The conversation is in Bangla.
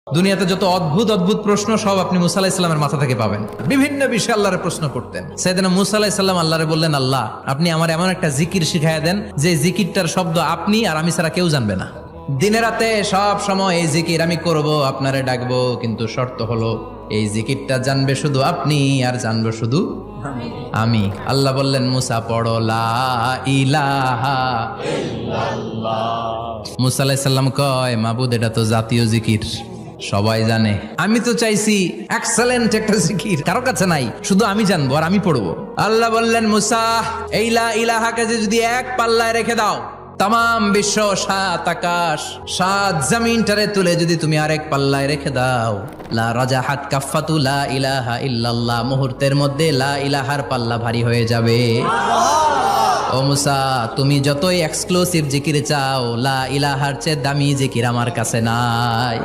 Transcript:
দুনিয়াতে যত অদ্ভুত অদ্ভুত প্রশ্ন সব আপনি মুসা আলাহিস সাল্লামের মাথা থেকে পাবেন। বিভিন্ন বিষয়ে আল্লাহরে প্রশ্ন করতেন। সাইয়েদনা মুসা আলাহিস সাল্লাম আল্লাহরে বললেন, আল্লাহ আপনি আমার এমন একটা জিকির শিখাইয়া দেন যে জিকিরটার শব্দ আপনি আর আমি ছাড়া কেউ জানবে না। দিনে রাতে সব সময় এই জিকির আমি করব, আপনারে ডাকবো, কিন্তু শর্ত হলো এই জিকিরটা জানবে শুধু আপনি আর জানবো শুধু আমি। আল্লাহ বললেন, মুসা পড়ো লা ইলাহা ইল্লাল্লাহ। মুসা আলাইহিস সালাম কয়, মাবুদ এটা তো জাতীয় জিকির, সবাই জানে। আমি তো চাইছি এক্সেলেন্ট একটা জিকির, কারো কাছে নাই, শুধু আমি জানবো আর আমি পড়বো। আল্লাহ বললেন, মুসা এই লা ইলাহাকে যদি এক পাল্লায় রেখে দাও, তাম বিশ্ব, সাত আকাশ, সাত জমিনটারে তুলে যদি তুমি আরেক পাল্লায় রেখে দাও, লা রাজাহাত কাফাতু লা ইলাহা ইল্লাল্লাহ, মুহূর্তের মধ্যে লা ইলাহার পাল্লা ভারী হয়ে যাবে। ও মুসা, তুমি যতই এক্সক্লুসিভ জিকির চাও, লা ইলাহার চেয়ে দামি জিকির আমার কাছে নাই।